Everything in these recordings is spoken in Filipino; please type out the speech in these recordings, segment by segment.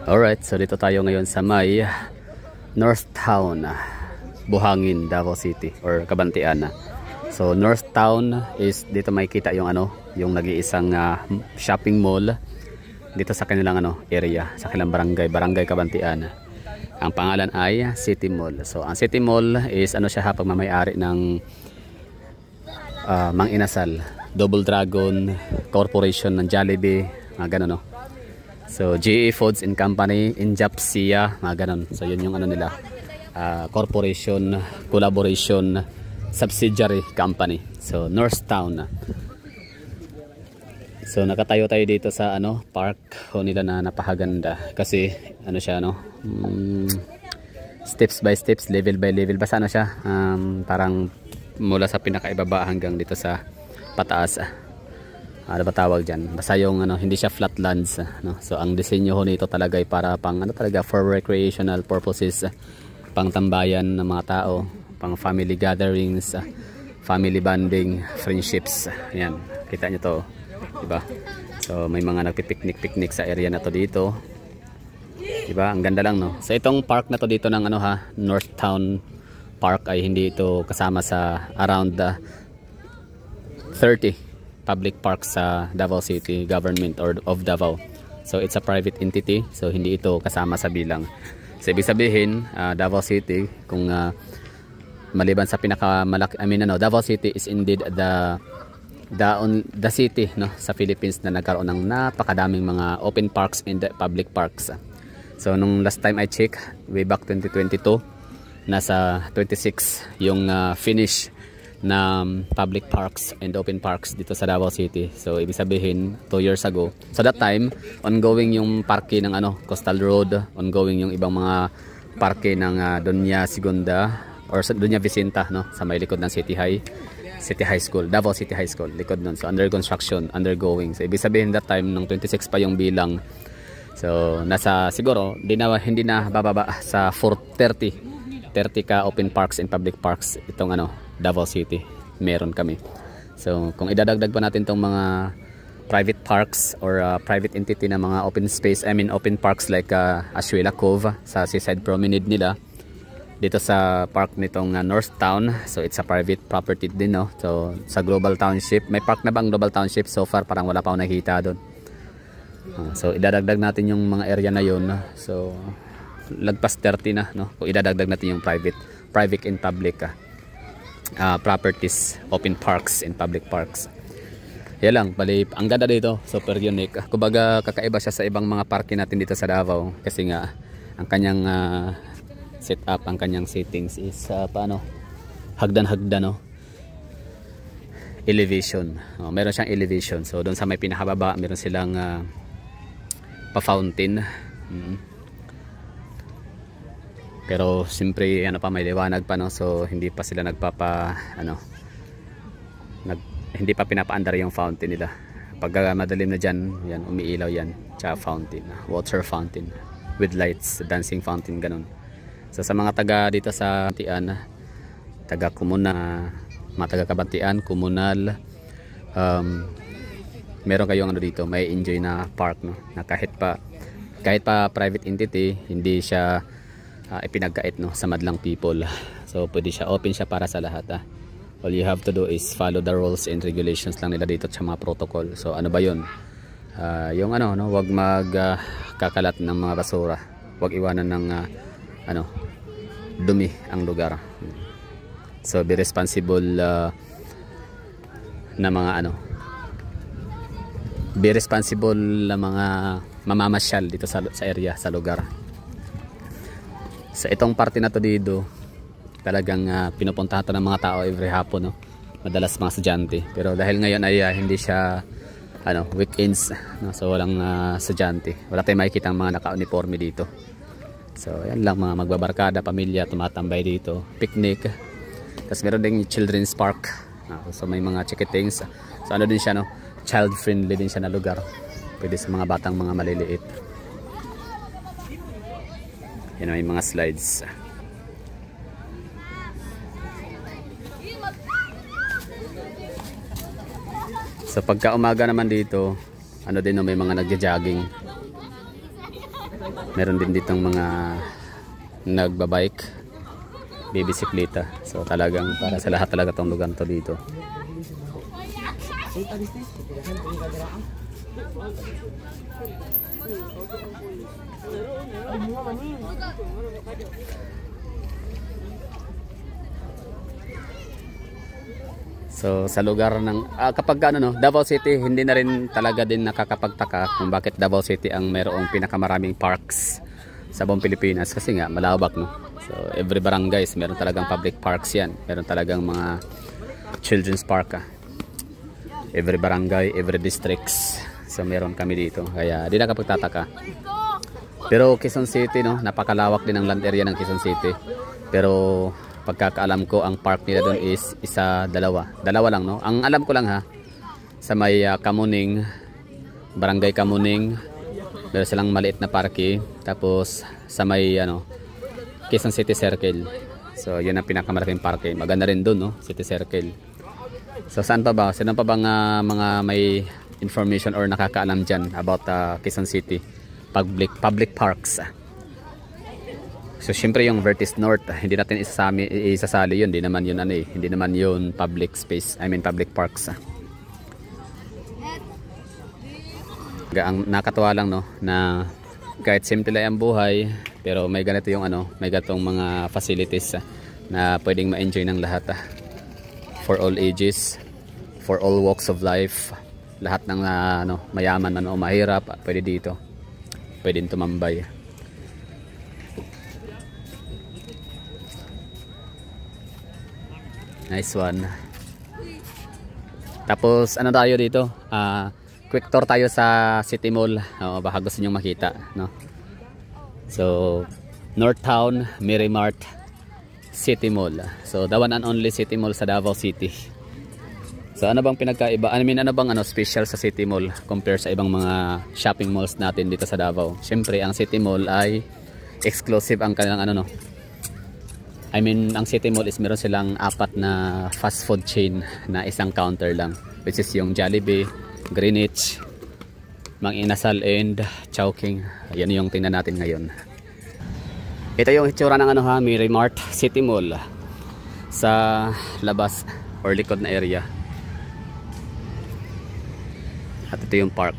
Alright, so dito tayo ngayon sa may North Town, Buhangin, Davao City or Kabantian. So North Town is dito may kita yung yung nag-iisang shopping mall dito sa kanilang area, sa kanilang barangay Kabantian. Ang pangalan ay City Mall. So ang City Mall is siya pagmamay-ari ng Mang Inasal, Double Dragon Corporation ng Jollibee, ganun So GE Foods and Company, Injapsia, ganun. So yun yung nila, corporation, collaboration, subsidiary company. So North Town. So nakatayo tayo dito sa park nila na napakaganda kasi siya steps by steps, level by level, basta siya parang mula sa pinakaibaba hanggang dito sa pataas. Ano ba tawag diyan? Basta yung hindi siya flatlands, So ang disenyo nito talaga ay para pang talaga for recreational purposes, pang tambayan ng mga tao, pang family gatherings, family bonding, friendships. Ayan, kita niyo to, diba? So may mga nagpipiknik sa area na to dito. Diba? Ang ganda lang, So itong park na to dito ng North Town Park ay hindi ito kasama sa around 30 public parks sa Davao City government or of Davao. So it's a private entity, so hindi ito kasama sa bilang. So ibig sabihin, Davao City, kung maliban sa pinakamalaki, Davao City is indeed the city sa Philippines na nagkaroon ng napakadaming mga open parks and public parks. So nung last time I check, way back 2022, nasa 26 yung finish na public parks and open parks dito sa Davao City. So ibig sabihin 2 years ago. So that time ongoing yung parke ng Coastal Road, ongoing yung ibang mga parke ng Doña Segunda or Doña Vicenta sa may likod ng City High School, Davao City High School, likod nun. So under construction, undergoing. So ibig sabihin that time nung 26 pa yung bilang. So nasa siguro hindi na bababa sa 30 ka open parks and public parks itong Davao City meron kami. So kung idadagdag pa natin tong mga private parks or private entity na mga open space, open parks like Ashuela Cove sa seaside promenade nila dito sa park nitong North Town. So it's a private property din, So sa Global Township, may park na bang Global Township? So far parang wala pa akong nakita doon. So idadagdag natin yung mga area na yun, So lagpas 30 na, Kung idadagdag natin yung private and public properties, open parks and public parks. Yan lang, bali ang ganda dito, super unique. Kumbaga kakaiba siya sa ibang mga parke natin dito sa Davao kasi nga ang kanyang setup, ang kanyang settings is hagdan-hagdan, elevation. Meron siyang elevation. So doon sa may pinakababa, meron silang pa-fountain. Pero siyempre may liwanag pa, so hindi pa sila hindi pa pinapaandar yung fountain nila. Pag madilim na diyan, yan umiilaw yan, tsaka fountain, water fountain with lights, dancing fountain, ganun. So sa mga taga dito sa Kabantian, taga Komuna, mga taga Kabantian, komunal, meron kayong dito, may enjoy na park, na kahit pa private entity, hindi siya ipinagkait sa madlang people. So pwede siya, open siya para sa lahat. All you have to do is follow the rules and regulations lang nila dito sa mga protocol. So ano ba yun? Yung wag magkakalat ng mga basura, wag iwanan ng dumi ang lugar. So be responsible na mga be responsible na mga mamamasyal dito sa area, sa lugar. Sa itong parte na to dito, talagang pinupuntahan to ng mga tao every hapon, madalas mga estudyante. Pero dahil ngayon ay hindi siya weekends, so walang estudyante, wala tayong makikita ang mga naka-uniforme dito. So yan lang, mga magbabarkada, pamilya tumatambay dito, picnic. Tapos meron ding children's park, so may mga chicketings. So din siya, child friendly din siya na lugar, pwede sa mga batang mga maliliit. Yan, may mga slides. So pagka umaga naman dito, may mga nagja-jogging. Meron din ditong mga nagbabike, bibisikleta. So talagang para sa lahat talaga tong lugar to dito. So sa lugar ng kapag ano no, Davao City, hindi na rin talaga din nakakapagtaka kung bakit Davao City ang mayroong pinakamaraming parks sa buong Pilipinas, kasi nga malawak no. So every barangays meron talagang public parks yan. Meron talagang mga children's park every barangay, every districts. So meron kami dito. Kaya di nakapagtataka. Pero Quezon City no, napakalawak din ang land area ng Quezon City. Pero pagkakaalam ko ang park nila doon is dalawa lang no. Ang alam ko lang sa may Kamuning, Barangay Kamuning, meron silang maliit na parke. Tapos sa may Quezon City Circle. So yun ang pinakamalaking parke. Maganda rin doon no, City Circle. So saan pa ba? Sino pa bang mga may information or nakakaalam dyan about Quezon City public parks? So syempre yung Vertis North, hindi natin isasali yun, hindi naman yun hindi naman yun public space, public parks. Ang nakatuwa lang no, na kahit simple lang ang buhay, pero may ganito yung may gatong mga facilities na pwedeng ma-enjoy ng lahat. For all ages, for all walks of life, lahat ng mayaman o mahirap, pwede dito. Pwedeng tumambay. Nice one. Tapos tayo dito? Quick tour tayo sa City Mall. Baka gusto nyo makita, no? So North Town, Miramart, City Mall. So the one and only City Mall sa Davao City. So ano bang pinagkaiba? Ano bang special sa City Mall compare sa ibang mga shopping malls natin dito sa Davao? Syempre ang City Mall ay exclusive ang kanilang ang City Mall is meron silang 4 na fast food chain na isang counter lang, which is yung Jollibee, Greenwich, Mang Inasal, and Chowking. Yan yung tingnan natin ngayon. Ito yung itsura ng Miramart City Mall sa labas or likod na area. At ito yung park.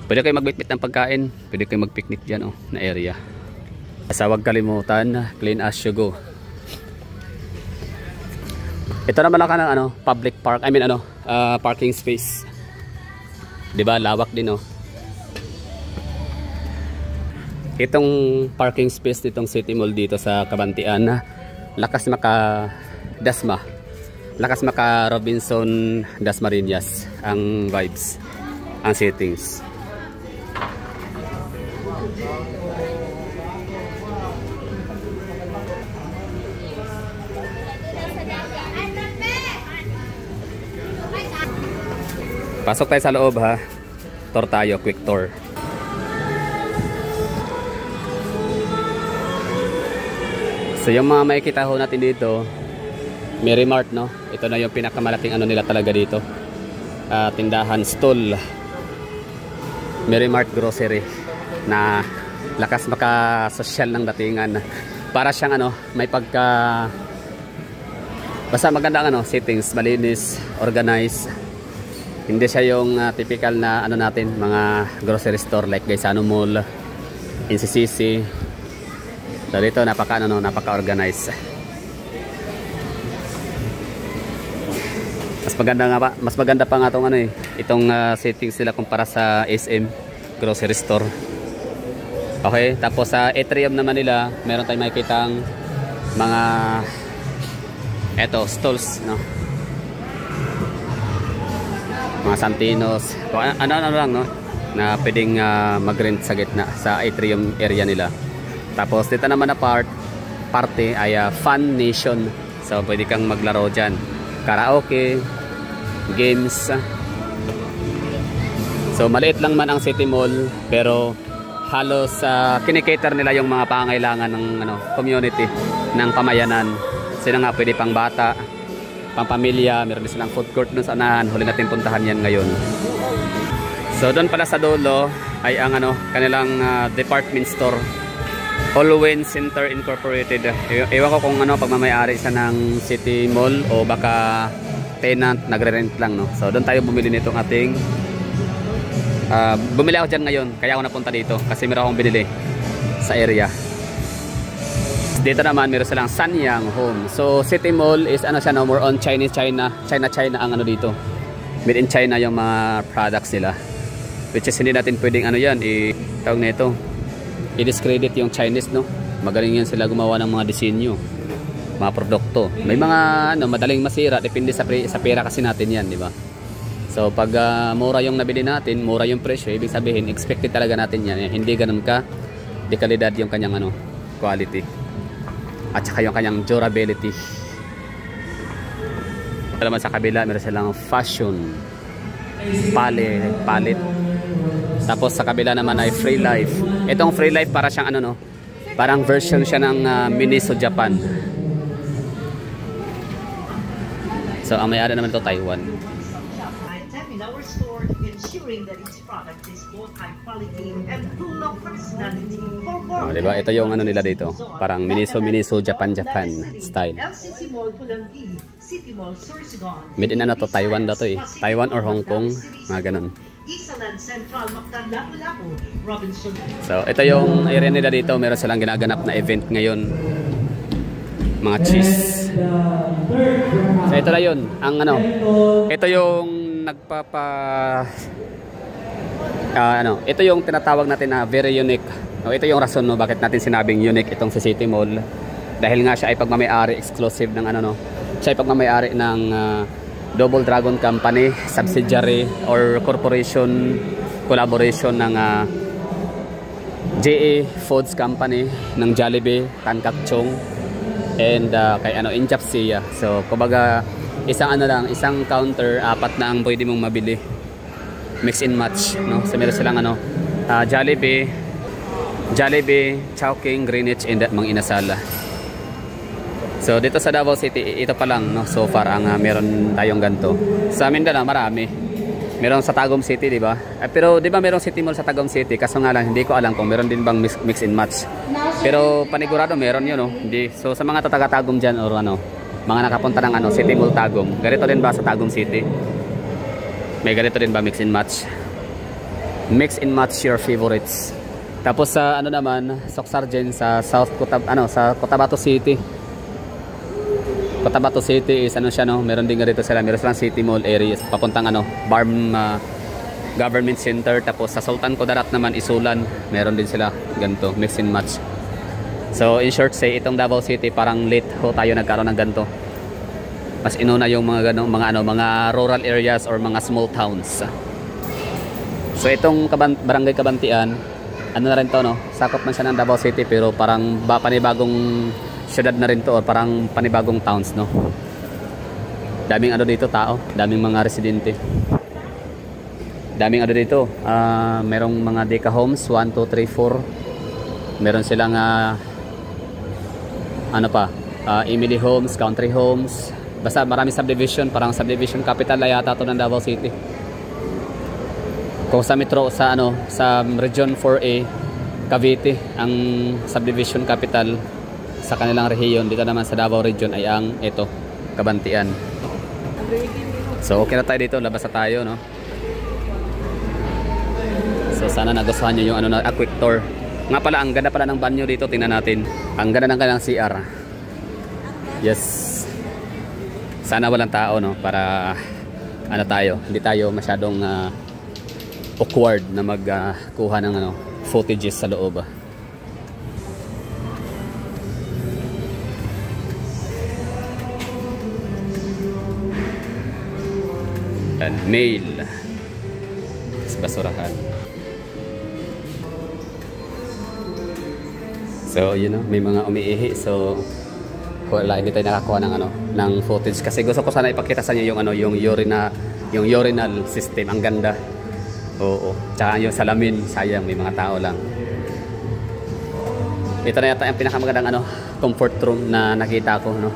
Pwede kayo magbitbit ng pagkain, pwede kayo magpicnic dyan na area. Basta huwag kalimutan, clean as you go. Ito naman lang public park, parking space. 'Di ba? Lawak din Itong parking space nitong City Mall dito sa Kabantian, lakas maka Robinson Dasmariñas ang vibes, ang settings. Pasok tayo sa loob Tour tayo, quick tour. So yung mga makikita ho natin dito, Miramart no. Ito na yung pinakamalaking nila talaga dito. Tindahan, stall. Miramart Grocery na lakas maka-social ng datingan. Para siyang may pagka basta maganda settings, malinis, organized. Hindi siya yung typical na natin, mga grocery store like Gaisano Mall, NCCC. So dito napaka-organized. Mas maganda pa nga itong settings nila kumpara sa SM grocery store. Okay, tapos sa atrium naman nila, meron tayong makikitang mga stalls no. Mga Santinos, ano lang no, na pwedeng mag-rent sa gitna sa atrium area nila. Tapos dito naman na party ay Fun Nation. So pwede kang maglaro dyan, karaoke, games. So maliit lang man ang City Mall, pero halos kinikater nila yung mga pangangailangan ng community, ng pamayanan. Sila nga pwede pang bata, pang pamilya, meron din silang food court dun sa unahan. Huli natin puntahan yan ngayon. So doon pala sa dulo ay ang ano, kanilang department store, Allwyn Center Incorporated. Ewan ko kung ano pagmamayari sa ng City Mall o baka tenant, nagre-rent lang, no. So doon tayo bumili nitong ating bumili ako dyan ngayon, kaya ako napunta dito kasi meron akong binili sa area. Dito naman meron silang Sanyang Home. So City Mall is ano siya, no, more on China ang ano dito. Made in China yung mga products nila. Which is hindi natin pwedeng ano yan, tawag na ito, i-discredit yung Chinese, no. Magaling yan sila gumawa ng mga disenyo, mga produkto. May mga ano, madaling masira, depende sa pera kasi natin yan, di ba? So pag mura yung nabili natin, mura yung presyo, ibig sabihin expected talaga natin yan. Hindi ganun ka dekalidad yung kanyang ano, quality at saka yung kanyang durability. Alam mo, sa kabila meron silang fashion palette. Tapos sa kabila naman ay Free Life. Itong Free Life para siyang ano, no, parang version siya ng Miniso Japan. So ang may-ari naman ito Taiwan. Oh, diba? Ito yung ano nila dito, parang Miniso Japan style. Made in ano to, Taiwan daw to eh. Taiwan or Hong Kong, mga ganun. So ito yung area nila dito, meron silang ginaganap na event ngayon, mga cheese. So ito na yun, ang ano, ito yung ito yung tinatawag natin na very unique. Ito yung rason, no, bakit natin sinabing unique itong sa City Mall, dahil nga siya ay pagmamayari exclusive ng ano, no, siya ay pagmamayari ng Double Dragon Company, subsidiary or corporation collaboration ng JA Foods Company, ng Jollibee, Tan Kak Chong, and kay ano, Inchapsia. So kumbaga isang ano lang, isang counter, apat na ang pwede mong mabili, mix and match, no. So meron silang ano, Jollibee, Chowking, Greenwich, and Mang Inasal. So dito sa Davao City, ito pa lang, no, so far ang meron tayong ganto. Sa Mindanao marami. Meron sa Tagum City, di ba? Pero di ba merong City Mall sa Tagum City? Kaso nga lang hindi ko alam kung meron din bang mix and match. Pero panigurado meron 'yun, no. Hindi. So sa mga taga-Tagum diyan or ano, mga nakapunta ng ano, City Mall Tagum. Ganito din ba sa Tagum City? May ganito din ba mix and match? Mix and match your favorites. Tapos sa ano naman, Soksargen sa sa Cotabato City. Cotabato City is ano siya, no, meron din ganito sila, meron silang City Mall areas papuntang ano, Barm Government Center. Tapos sa Sultan Kudarat naman, Isulan, meron din sila ganito, mix and match. So in short say, itong Davao City parang late ho tayo nagkaroon ng ganito. Mas inuna yung mga ganong mga rural areas or mga small towns. So itong Barangay Kabantian, ano na rin to, no, sakop man siya ng Davao City pero parang panibagong syudad na rin to, or parang panibagong towns, no. Daming ano dito tao, daming mga residente, daming ano dito, merong mga Deka Homes 1, 2, 3, 4. Meron silang ano pa, Emily Homes, Country Homes, basta marami subdivision, parang subdivision capital na yata to ng Davao City. Kung sa metro, sa ano, sa Region 4A Cavite ang subdivision capital sa kanilang rehiyon, dito naman sa Davao Region ay ang ito, Kabantian. So okay na tayo dito, labas na tayo, no. So sana nagustuhan nyo yung ano na quick tour. Nga pala, ang ganda pala ng banyo dito, tingnan natin. Ang ganda ng kanilang CR. Yes. Sana walang tao, no, para ano tayo, hindi tayo masyadong awkward na magkuha ng ano, footages sa loob. Mail sa basurahan. So you know, may mga umiihi, so wala, hindi tayo nakakuha ng ano, ng footage kasi gusto ko sana ipakita sa inyo yung ano, yung urinal system. Ang ganda. Oo, tsaka yung salamin, sayang may mga tao lang. Ito na yata yung pinakamagandang ano, comfort room na nakita ko, no,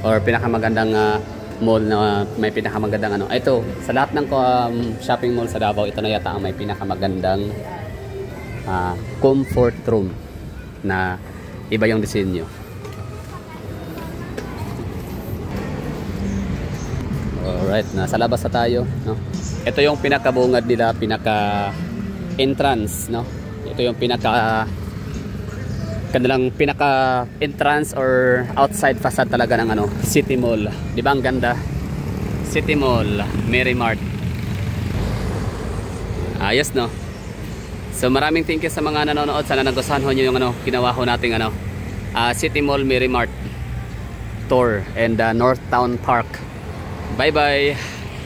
or pinakamagandang mall na may pinakamagandang ano. Ito, sa lahat ng shopping mall sa Davao, ito na yata ang may pinakamagandang comfort room na iba yung disenyo. Alright, nasa labas na tayo, no? Ito yung pinakabungad nila, pinaka entrance, no? Ito yung kanilang pinaka entrance or outside facade talaga ng ano, City Mall. Di ba ang ganda? City Mall, Merrimart. Ayos, no? So maraming thank you sa mga nanonood. Sana nagustuhan ho nyo yung ano, ginawa ho nating ano, City Mall Merrimart tour and North Town Park. Bye bye.